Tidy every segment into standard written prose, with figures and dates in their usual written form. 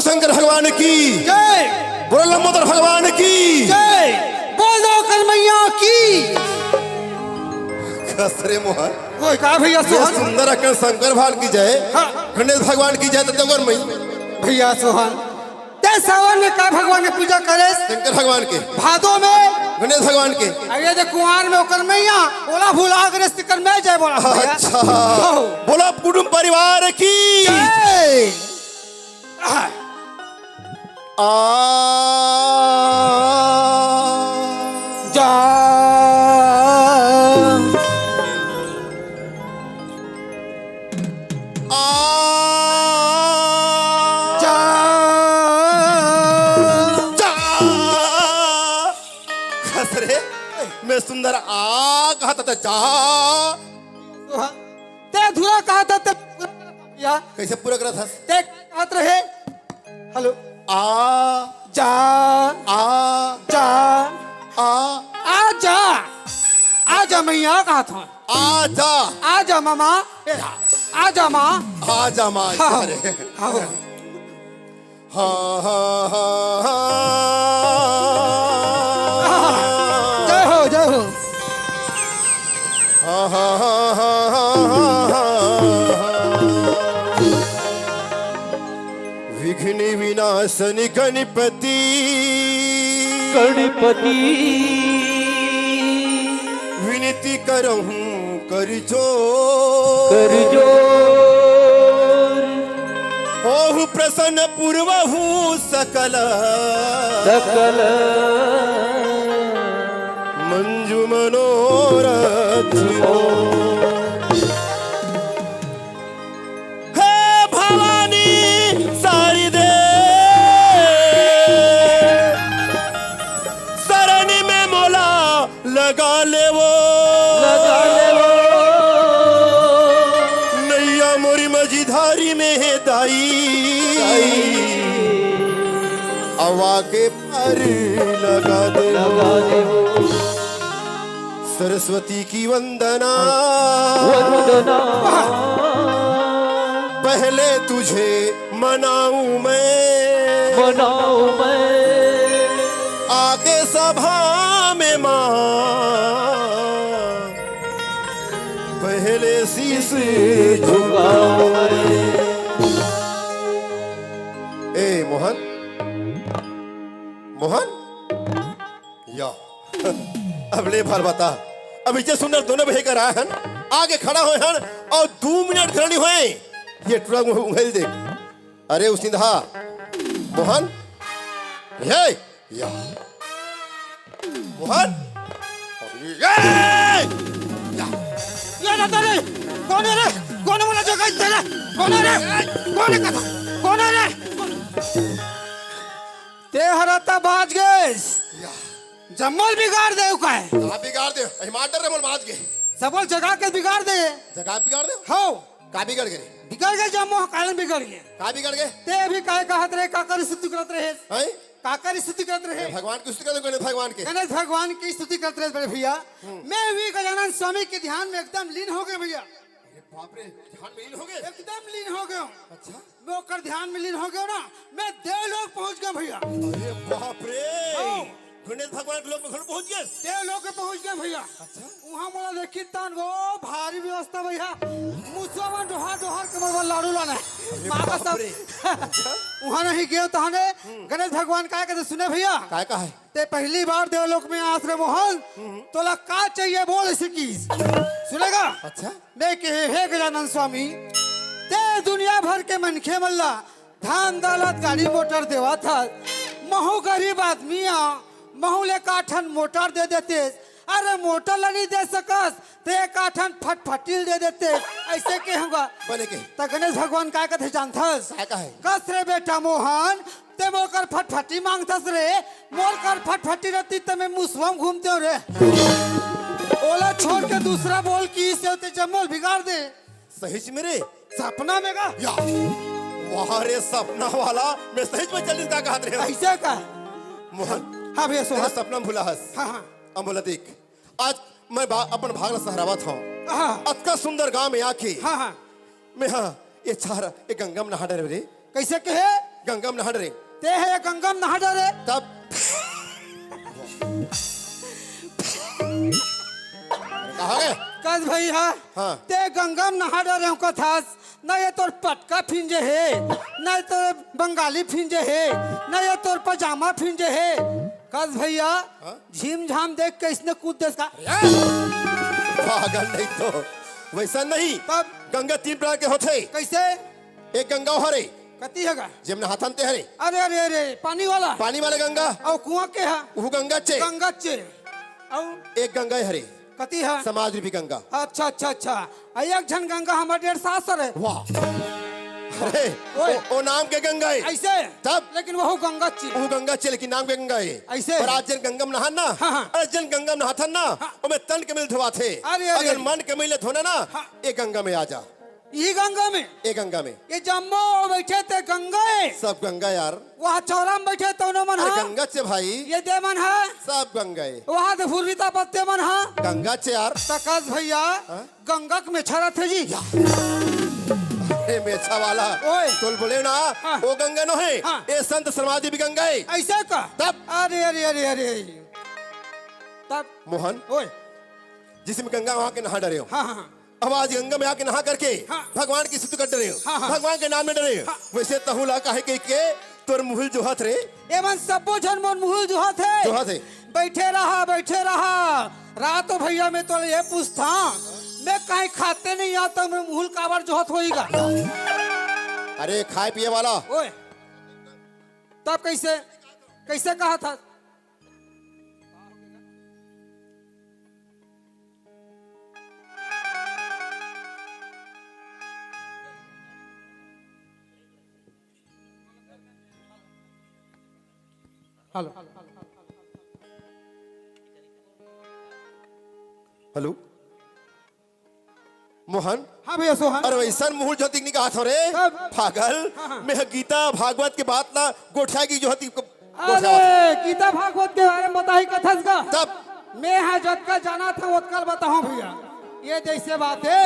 शंकर भगवान की जय। बोलो लंबोदर भगवान की जय। बोल दो कलमैया की। कसरे मोहन कोई कहा भैया ये सोहन। सुंदर अकल शंकर भगवान की जय, हाँ। गणेश भगवान की जय, तत्वर मई भैया सोहन ते सावन में का भगवान की पूजा करे? शंकर भगवान के, भादो में गणेश भगवान के। अरे जो कुआर में होकर मैया बोला भूला गणेश कर मैं जय बोला भैया। अच्छा बोलो कुटुंब परिवार की जय। जा मैं सुंदर आ कहा था जा ते धुरा कहा था ते भैया कैसे पूरा करा था ते कहत रहे हेलो आ जा आ जा आ जा आजा मैया कहा था आजा आजा मामा आजा माँ आजा माँ हाँ अरे हाँ हाँ हाँ हाँ जय हो जय हो हाँ हाँ हाँ हाँ विघ्न विनाशनि गणपति गणपति विनती करहूँ कर जो ओहु प्रसन्न पूर्वहु सकल मंजू मनोरथ हे भवानी सारी दे सरणी में मोला लगा ले वो नैया मोरी मझधारी में है दाई अवा के पर लगा दे सरस्वती की वंदना पहले तुझे मनाऊं मैं आके सभा में मां पहले शीश झुकाऊं ए मोहन मोहन या अब ले भर बता अब इसे सुंदर दोनों भे कर आए हन आगे खड़ा हुए हन और 2 मिनट खड़ी हुए ये ट्रक उंगल दे अरे उस सिंधा मोहन ये या मोहन ये ये ना तेरे कौन है रे कौन बोला जगह तेरे कौन है रे कौन है कथा कौन है रे ते हराता बाज गए जम्मल बिगाड़ दे का है आप बिगाड़ दे हिमाचल रे मोल बाज के सबल जगह के बिगाड़ दे जगह बिगाड़ दे हो का बिगड़ गए बिगड़ गए जम्मो कालन बिगड़ गए का बिगड़ गए ते भी काहे कहत रहे काकर स्तुति करत रहे हैं काकर स्तुति करत रहे भगवान की स्तुति कर गणेश भगवान के गणेश भगवान की स्तुति करते रहे बड़े भैया मैं भी गजानन स्वामी के ध्यान में एकदम लीन हो गए भैया बाप रे ध्यान में लीन हो गए एकदम लीन हो गया अच्छा मैं ओकर ध्यान में लीन हो गया ना मैं देवलोक पहुंच गया भैया अरे बाप रे हाँ। गणेश भगवान के लोग में घर पहुंच गए देवलोक पे पहुंच गए भैया अच्छा वहां मोला देखी तान गो भारी व्यवस्था भैया मुसवा डोहार डोहार के मरवा लाडू लाना मां का सब वहां नहीं गए तहने गणेश भगवान का कहते सुने भैया काय का है ते पहली बार देवलोक में आस रे मोहन तोला का चाहिए बोल इसे की सुनेगा अच्छा मैं कहे हे गजानन स्वामी ते दुनिया भर के मनखे मल्ला धान दौलत गाड़ी मोटर देवा था महू गरीब आदमिया महू ले काठन मोटर दे देते अरे मोटर ला नहीं दे सकस ते काठन फटफटिल दे देते ऐसे के होगा बने के त गणेश भगवान का कहते जानथस काय का है कस रे बेटा मोहन ते मोकर फटफटी मांगथस रे मोर कर फटफटी रहती ते मैं मुसवम घूमते हो रे ओला छोड़ के दूसरा बोल की से ते जमल बिगाड़ दे सही से मेरे सपना में का या वहाँ रे सपना वाला मैं सही में चल का कहा रहे ऐसे का मोहन हाँ भैया तेरा सोहा सपना भूला हस हाँ हाँ अमोला देख आज मैं अपन भाग सहरावा था हाँ अतका सुंदर गांव में आके हाँ हाँ मैं हाँ ये छारा ये गंगा में नहा डरे रे कैसे कहे गंगा में नहा डरे। ते है गंगम नहा डरे। तब कहा गए कस भैया हाँ। ते गंगम नहा डरे कथास न ये तोर पटका फिंजे है न ये तोर बंगाली फिंजे है न ये तोर पजामा फिंजे है। कस भैया झीम झाम देख के इसने कूद देस का। पागल नहीं तो वैसा नहीं। तब गंगा 3 प्रकार के होते। कैसे? एक गंगा हरे कती हैगा जिम नहाथन ते हरे। अरे अरे अरे पानी वाला पानी वाले गंगा और कुआं के है वो गंगा चे। गंगा चे और एक गंगा हरे कती है समाज रूपी गंगा। अच्छा अच्छा अच्छा एक झन गंगा हमारे 1.5 सर है। वाह अरे ओ नाम के गंगा है ऐसे तब लेकिन वो गंगा ची वो गंगा चे लेकिन नाम के गंगा है ऐसे। पर आज जन गंगम नहाना हाँ। अरे जन गंगम नहाथन ना ओ में तन के मिल धोवा थे। अरे, अरे, अगर मन के मिले धोना ना ये गंगा में आ जा। ये गंगा में ये गंगा में ये जम्मो बैठे थे गंगा है सब गंगा यार। वहाँ चौरा में बैठे तो न मन अरे है गंगा चे भाई ये दे मन है सब गंगा है। वहाँ तो फुर्रीता पत्ते मन है गंगा चे यार। तकस भैया गंगा में छड़ा थे जी। अरे मेछा वाला ओए। तुल बोले ना हाँ। वो गंगा नो है हाँ। ये संत समाधि भी गंगा है। ऐसे का तब अरे अरे अरे अरे तब मोहन ओए जिसमें गंगा वहां के नहा डरे हो। हाँ हाँ अब आज गंगा में आके नहा करके हाँ। भगवान की स्तुति कर डरे हो। हाँ, हाँ। भगवान के नाम में डरे हो। वैसे तहुला काहे के तोर मुहल जोहत रे एवं सबो जन मन मुहुल जुहा थे जोहत है। बैठे रहा रात भैया मैं तो ये पूछता मैं कहीं खाते नहीं आता मैं मुहुल काबर जोहत होएगा। अरे खाए पिए वाला ओए तब कैसे कैसे कहा था? Hello hello Mohan. हाँ भैया सोहन। अरे वैसा मुहल जोहती नहीं कहा था रे कब? पागल। हाँ। मैं गीता भागवत के बात ना गोठिया की जोहती अरे गीता भागवत के बारे में बताई कथस का तब मैं है जत का जाना था उतकल बताऊं भैया। ये जैसे बात है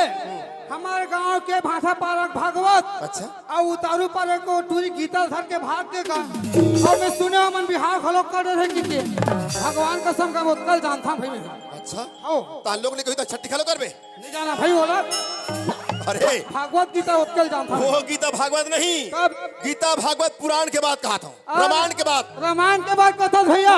हमारे गांव के भाषा पारक भागवत अच्छा। और उतारू पारक को टूरी गीता धर के भाग के का और मैं सुने मन बिहार खलो कर रहे कि भगवान कसम का उतकल जानता भाई मैं। अच्छा ओ तान लोग ने कही तो छट्टी खलो कर बे नहीं जाना भाई बोला अरे भागवत गीता उतकल जानता वो गीता भागवत नहीं कब? गीता भागवत पुराण के बाद कहा था रामायण के बाद। रामायण के बाद कथा भैया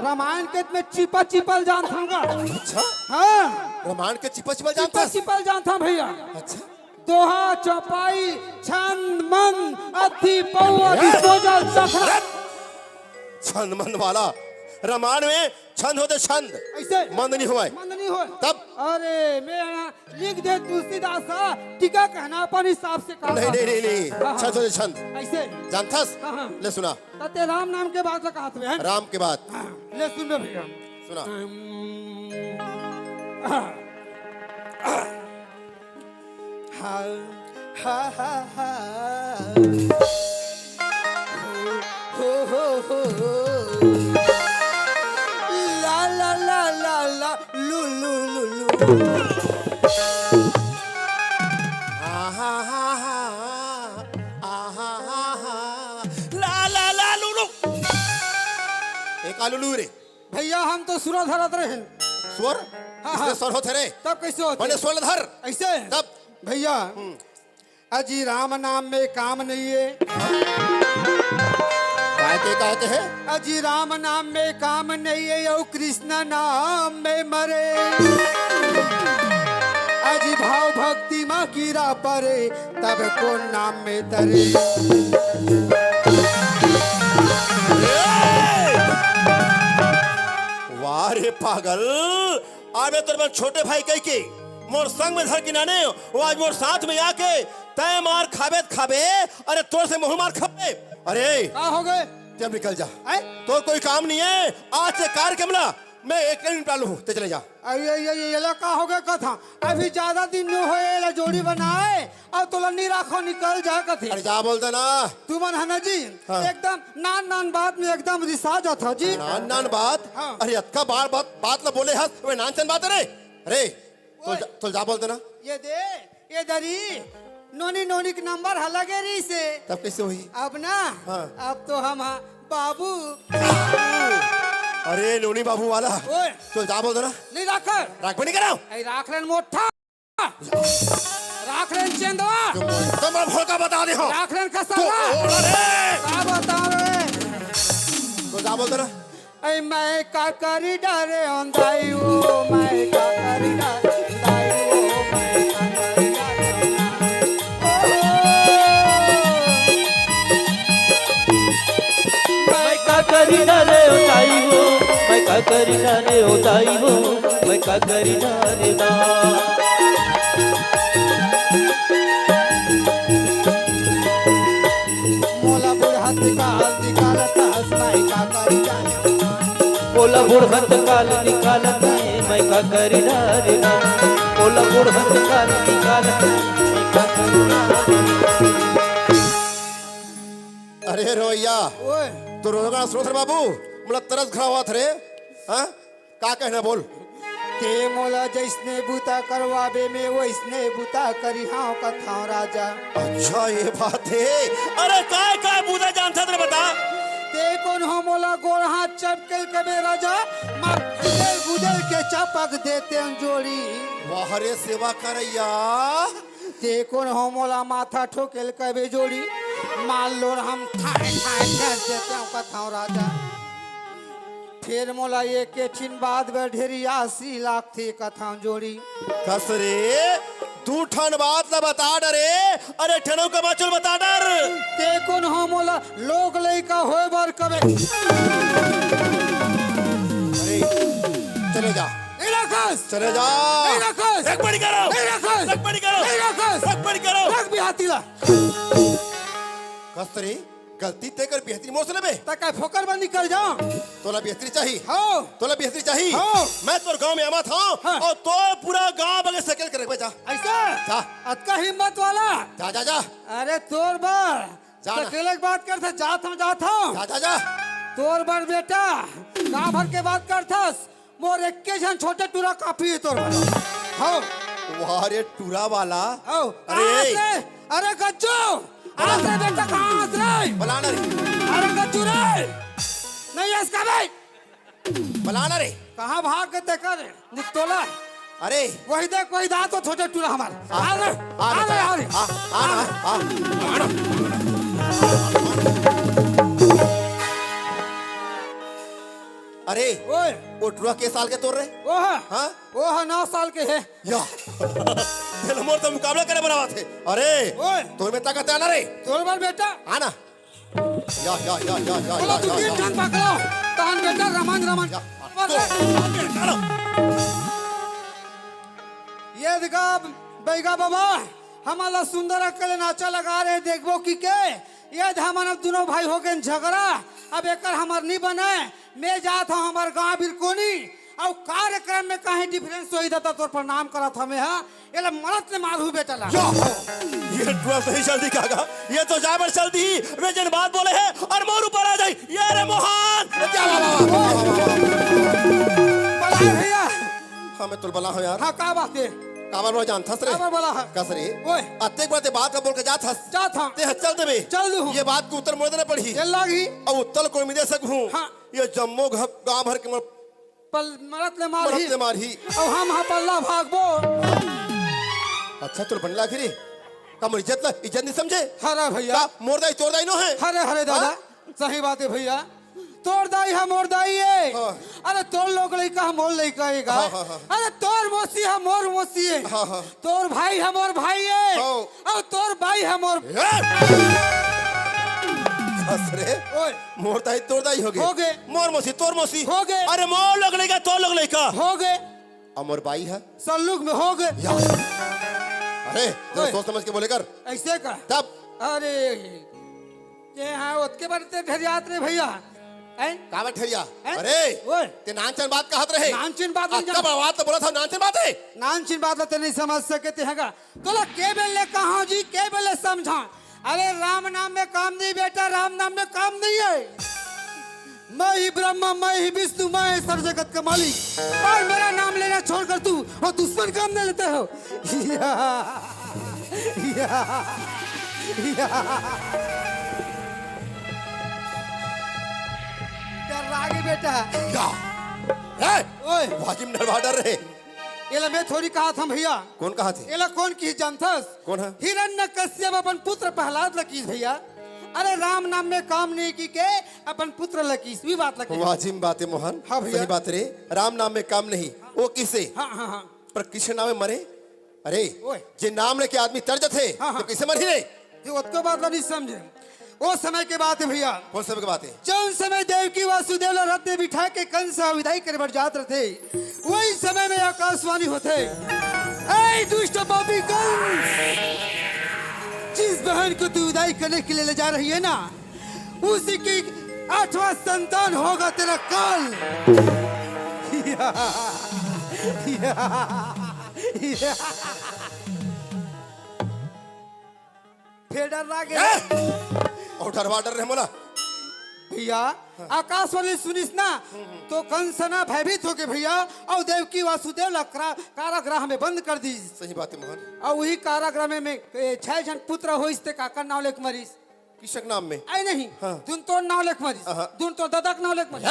रामायण के में चिपा चिपल जानता अच्छा हाँ रामायण के चिपा चिपा चिपा जानता चिपल जानता भैया। अच्छा दोहा चौपाई छंद मन अति पौअति सोजल सखरा छंद मन वाला रामायण में छंद होते छंद ऐसे मंद नहीं हुआ है। मंद नहीं हो तब अरे मैं लिख दे तुलसीदास टीका कहना अपन हिसाब से कहा नहीं नहीं नहीं नहीं हाँ, छंद होते छंद ऐसे जानथस हाँ, हाँ। ले सुना तते राम नाम के बाद कहा था राम के बाद ले सुन ले भैया सुना हा हा हा हा हो ला ला ला ला ला लू लू लू लू आहा हा हा आहा हा हा ला ला ला लुलु एक आलू रे भैया हम तो सुरा धरत रहे स्वर हाँ, इसमें हाँ। स्वर होते रे तब कैसे होते बने स्वर धर ऐसे तब भैया अजी राम नाम में काम नहीं है कहते हैं अजी राम नाम में काम नहीं है यो कृष्ण नाम में मरे अजी भाव भक्ति माँ कीरा परे तब को नाम में तरे वाह रे पागल आबे तेरे छोटे भाई कह के मोर संग में धर के नाने वो आज मोर साथ में आके तय मार खाबे खाबे अरे तोर से मुंह मार खाबे। अरे क्या हो गए जब निकल जा ऐ? तो कोई काम नहीं है आज से कार के मिला मैं एक दिन निकालू हूँ ते चले जा। ये का हो गया कथा अभी ज्यादा दिन न होए जोड़ी बनाए और तुलनी राखो निकल जा कथे अरे जा बोलते ना तू मन है ना जी हाँ। एकदम नान नान बात में एकदम रिसा जाता जी नान नान बात हाँ। अरे अक्का बार बात ना बोले हस वे नान चन बात है रे अरे तो जा बोलते ना ये दे ये दरी नोनी नोनी के नंबर हलगे रही से तब कैसे हुई? अब ना हाँ। अब तो हम हाँ, बाबू अरे नोनी बाबू वाला ओए तो जा बोल दो ना। नहीं राखर राख बनी कराओ ऐ राखरन मोठा राखरन चंदवा तुम भोका बता दे हो राखरन तो कसला अरे का बता रे तो जा बोल दो ना। ऐ मैं का करी डरे अंधाई ओ मैं का करी डरे अंधाई ओ मैं का करी मैं का करी डाले उताई हो, मैं का करी डाले उताई हो, मैं का करी डाले ना। मोला बुढ़ा निकालता हंसमाई का करी डाले बोला बुढ़त काल निकालत है, मैं का करी डाले ना। बोला बुढ़त काल निकालत है, मैं का करी डाले ना। अरे रोया ओए तो रोगा सुनो बाबू मतलब तरस खड़ा हुआ थे। हाँ का कहना बोल। ते मोला जैसने बूता करवाबे में वैसने बूता करी हाँ कथा राजा अच्छा ये बात है। अरे काय बूदा जानता तेरे बता। ते कौन हो मोला गोड़ हाथ चपके कबे राजा माँ गुदल गुदल के चपक देते हैं जोड़ी वाह रे सेवा करैया। ते कौन हो मोला माथा ठोकेल कबे जोड़ी मान लो हम ठाए ठाए कर देते हैं कथा राजा फिर मोला ये के ठिन बाद में ढेरी 80 लाख थी कथा जोड़ी कस रे तू ठन बात ना बता डरे। अरे ठनों का बचल बता डर। ते कौन हो मोला लोग लइका होए बर कबे अरे चले जा इलाकस चले जा। इलाकस रख बड़ी करो इलाकस रख बड़ी करो इलाकस रख बड़ी करो। रख भी हाथीला कस रे गलती ते कर बेहतरी मोसले में तक फोकर बंद निकल जाओ तोला बेहतरी चाहिए। हो तोला बेहतरी चाहिए। हाँ। मैं तोर गांव में आमा था हाँ। और तो पूरा गांव बगे सकल करे बेटा। ऐसा जा अतका हिम्मत वाला जा जा जा अरे तोर बार जाना। अकेले की बात करते जात हम जा जा जा। तोर बार बेटा गाँव भर के बात करथस मोर एक्के जन छोटे टूरा काफी है तोर बार हो वाह रे टूरा वाला। हो अरे अरे गज्जू आज रे बेटा कहाँ आज रे बलाना रे अरे गज्जू रे नहीं है इसका भाई बलाना रे। कहाँ भाग के देखा रे निकटोला अरे वही देख वही दांत तो छोटे टूरा हमारे आ रे आ आ रे आ रे आ अरे ओए वो टूरा के साल के तोड़ रहे। ओह हाँ ओह 9 साल के है या तेरे मोर तो मुकाबला करे बनावा थे। अरे ओए तोर में ताकत है ना रे तोर बार बेटा आना। या बोलो तू तीन जन पकड़ो तहन बेटा रमन रमन ये दिखा बैगा बाबा हमारा सुंदर अकेले नाचा लगा रहे देखबो की के ये हमारा दोनों भाई हो गए झगड़ा अब एक हमार नहीं बने मैं जात हूँ हमार गाँव बिरकोनी और कार्यक्रम में कहीं डिफरेंस हो जाता तो प्रणाम करा था मैं हाँ ये मरत ने मारू बेटा ला ये टूरा सही जल्दी कागा ये तो जाबर जल्दी वे जन बात बोले है और मोर ऊपर आ जाए। ये रे मोहन क्या बला भैया हाँ मैं तुल बला हूँ यार। हाँ का बात है काबर रो जान थस रे काबर बला है कसरे ओए अत्ते बात बात का बोल के जा थस जा था ते चल देबे चल दूँ ये बात को उत्तर मोड़ देना पड़ी चल लागी अब उत्तर को मिले सकूं। हाँ। ये जम्मो गांव भर के पल मरत ले मारी मरत ने मारी। और हम हाँ पल्ला भागबो अच्छा तुल बनला खिरी कम इज्जत नहीं समझे। हरे भैया का मोर दाई तोर दाई नो है। हरे हरे दादा हाँ? सही बात है भैया तोर दाई है मोर दाई है हाँ। अरे तोर लोग लइका है मोर लइका है हाँ, हाँ, हाँ। अरे तोर मौसी है मोर मौसी है हाँ, हाँ। तोर भाई है मोर भाई है हाँ। और तोर भाई है मोर कसरे ओए मोर दाई तोर दाई हो हो गए गए। मोर मौसी तोर मौसी हो गए। अरे मोर लोग लेगा तो लोग लेगा हो गए अमर बाई है सल्लुक में हो गए या अरे जरा ओए। सोच समझ के बोले कर ऐसे का तब अरे ये हाँ उसके बारे में ढेर याद रे भैया हैं कावट ठरिया। हैं? अरे ओए ते नानचन बात कहत रहे नानचिन बात नहीं कब बात तो बोला था नानचन बात है। नानचिन बात तो नहीं समझ सके थे हैगा तोला के बेले कहा जी के बेले समझा अरे राम नाम में काम नहीं बेटा राम नाम में काम नहीं है मैं ही ब्रह्मा मैं ही विष्णु मैं ही सब जगत का मालिक और मेरा नाम लेना छोड़कर तू और दुश्मन काम नहीं लेते हो रागी बेटा या ए ओए वाजिम नरवाडर रहे। एला मैं थोड़ी कहा था भैया। कौन कहा थे? एला कौन की जानथस? कौन है? हिरण्यकश्यप अपन पुत्र प्रहलाद लकीस भैया। अरे राम नाम में काम नहीं की के अपन पुत्र लकीस भी बात लकीस। वाजिम बात है मोहन। हाँ भैया। सही बात रे। राम नाम में काम नहीं, वो किसे? हाँ हाँ हाँ पर किसे नाम में मरे? अरे ओए। जे नाम लेके आदमी तर्ज थे हाँ, हाँ। तो किसे मर ही नहीं? जो उसको बात नहीं समझे। वो समय के बात है भैया। कौन समय की बात है? जौन समय देवकी वासुदेव ला रथ में बिठा के कंस विदाई करे बर जात रहे, वही समय में आकाशवाणी होते, ऐ दुष्ट पापी कंस, जिस बहन को तू विदाई करने के लिए ले जा रही है ना, उसी की 8वां संतान होगा तेरा काल। फिर डर लागे और डरवा डर रहे मोला। भैया। आकाशवाणी सुनिस ना तो कंसना भयभीत हो के भैया और देवकी वासुदेव ला कारागृह में बंद कर दी। सही बात है मोहन। और वही कारागृह में 6 जन पुत्र हो इसते काका नाव लेख मरीस। किसक नाम में? आई नहीं हाँ। दुन तो नाव लेख मरीस, दुन तो ददक नाव लेख मरीस।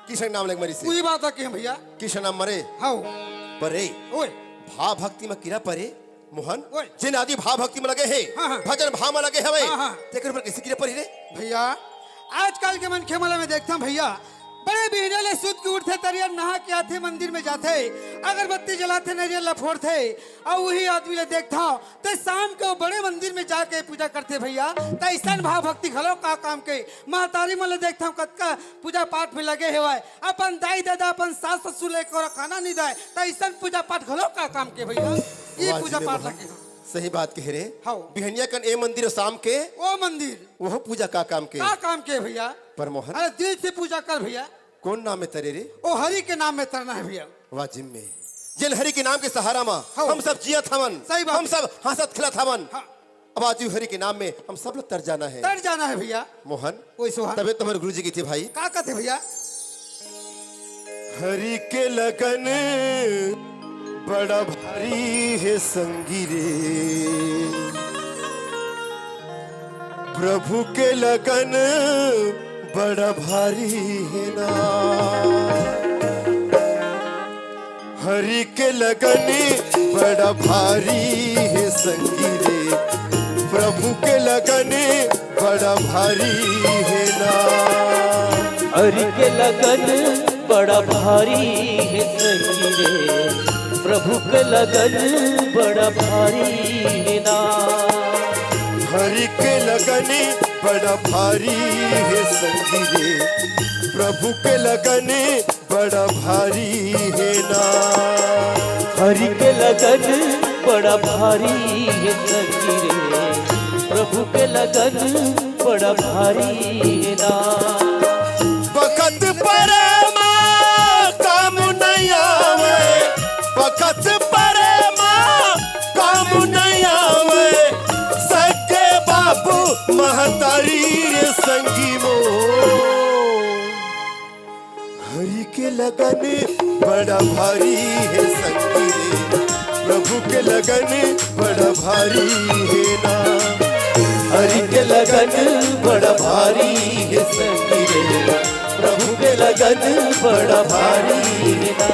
किसक नाम लेके मरी से? वही बात है भैया। किस नाम मरे? हाँ परे ओए भाव भक्ति में किरा परे मोहन। ओए। जिन आदि भाव भक्ति में लगे हैं, हाँ, हाँ। भजन भाव में लगे हवे, हाँ, हाँ। तेकर पर किसी किरा परी रे? भैया आजकल के मन खेमला में देखता हूँ भैया, बड़े बिहने सुध के उठते तरिया नहा के आते मंदिर में जाते, अगरबत्ती जलाते नारियल फोड़ते, और वही आदमी ले देखता हूँ तो शाम के वो बड़े मंदिर में जाके पूजा करते भैया। तो ऐसा भाव भक्ति घलो का काम के महतारी मन देखता हूँ कतका पूजा पाठ में लगे हुए, अपन दाई दादा अपन सास ससुर लेकर खाना नहीं दाए, तो ऐसा पूजा पाठ घलो का काम के भैया। ये पूजा वाजिब पाठ मोहन। लगे सही बात कह रे। हाँ। बिहनिया कन ए मंदिर शाम के वो मंदिर वह पूजा का काम के। का काम के भैया। पर मोहन अरे दिल से पूजा कर भैया। कौन नाम में तरे रे? ओ हरि के नाम में तरना है भैया। वाजिम में जिन हरि के नाम के सहारा मा हाँ। हम सब जिया थवन, सही बात। हम सब हंसत खिलत हवन। हाँ। अब आज हरि के नाम में हम सब लोग तर जाना है तर जाना है भैया। मोहन। ओए सोहा तबे तुम्हारे गुरुजी की थी भाई। का कहते भैया? हरि के लगन बड़ा भारी है संगी रे, प्रभु के लगन बड़ा भारी है ना। हरि के लगन बड़ा भारी है संगी रे, प्रभु के लगन बड़ा भारी है ना। हरि के लगन बड़ा भारी है संगी रे, प्रभु के लगन बड़ा भारी है ना। हरि के लगन बड़ा भारी है संगी रे, प्रभु के लगन बड़ा भारी है ना। हरि के लगन बड़ा भारी है संगी रे, प्रभु के लगन बड़ा भारी है ना। बखत परे माँ काम नहीं आवे, बखत परे माँ काम नहीं आवे, सके बाबू महतारी रे संगी मो। हरि के लगन बड़ा भारी है संगी रे, प्रभु के लगन बड़ा भारी है ना। हरि के लगन बड़ा भारी है संगी रे, प्रभु के लगन बड़ा भारी है ना।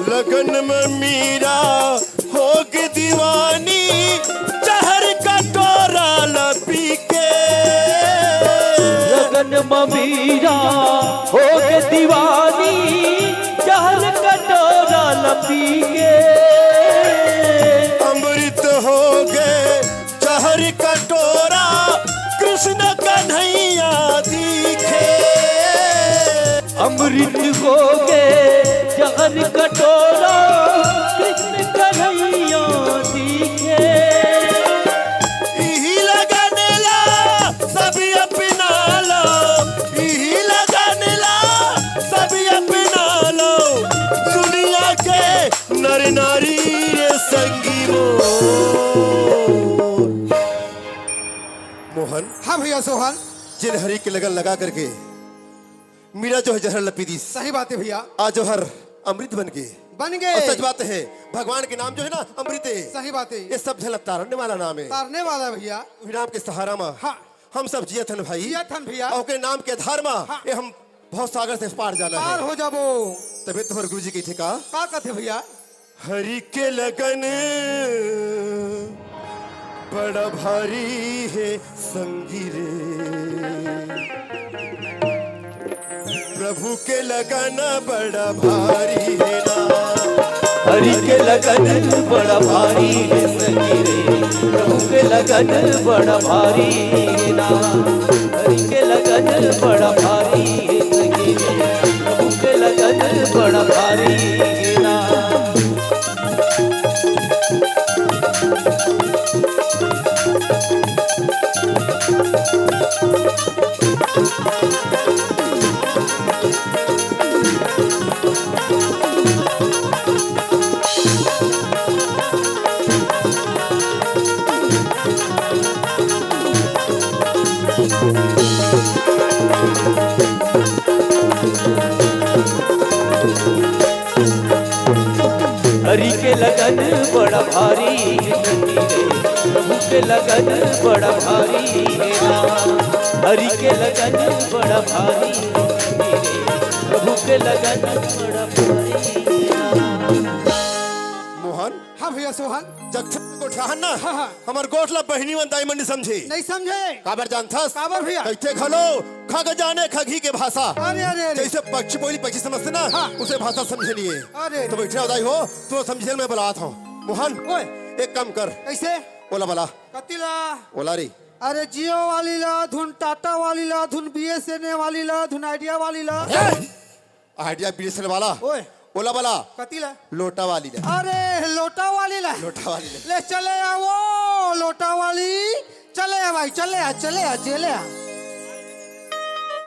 लगन में मीरा होगी दीवानी, जहर का टोरा लपी के। लगन ममीरा हो के दीवानी, जहर कटोरा लपी के। अमृत हो गए जहर का टोरा, कृष्ण कन्हैया दिखे। अमृत हो गए जहर कटोरा, कृष्ण कन्हैया दिखे। यही लगन ला हाँ भैया सोहन, जिन हरी के लगन लगा करके मीरा जो है जहर लपी दी, सही बात है भैया, आज जो हर अमृत बन के। बन और गए। सच बात है, भगवान के नाम जो है ना अमृत है। सही बात है, ये सब झलक तारने वाला नाम है। तारने वाला भैया। वही नाम के सहारा में हाँ। हम सब जियत हन भाई। जियत हन भैया। और के नाम के आधार में हाँ। ये हम बहुत सागर से पार जाना पार है। हो जाबो। तबे तुम्हारे गुरुजी की थे का कहते भैया, हरि के लगन बड़ा भारी है संगी रे, प्रभु के लगन बड़ा भारी है ना। हरि के लगन बड़ा भारी है सखी रे, प्रभु के लगन बड़ा भारी है ना। हरि के लगन बड़ा भारी है सखी रे, प्रभु के लगन बड़ा भारी है ना। हरि के लगन बड़ा भारी है सखी रे, प्रभु के लगन बड़ा भारी है ना। हरि के लगन बड़ा भारी है सखी रे, प्रभु के लगन बड़ा भारी है ना। मोहन, हाँ भैया सोहन, जब को ठहन ना हाँ, हाँ। हमार गोठला बहनी मन दाई मन समझी नहीं समझे। काबर जानथस काबर भैया? कैथे खलो खग जाने खगी के भाषा। अरे अरे अरे, जैसे पक्षी बोली पक्षी समझते ना हाँ। उसे भाषा समझे लिए। अरे तो बैठे उदाई हो तो समझे मैं बुलाता हूँ। मोहन ओए, एक काम कर, कैसे? ओला बला कतिला? ओला री अरे जियो वाली ला धुन, टाटा वाली ला धुन, BSNL वाली ला धुन, आइडिया वाली ला। आइडिया बीएसएल वाला ओए, ओला बला कतिला? लोटा वाली ले। अरे लोटा वाली ला। लोटा वाली ले। ले चले आओ लोटा वाली, चले आ भाई, चले आ, चले आ, चले आ।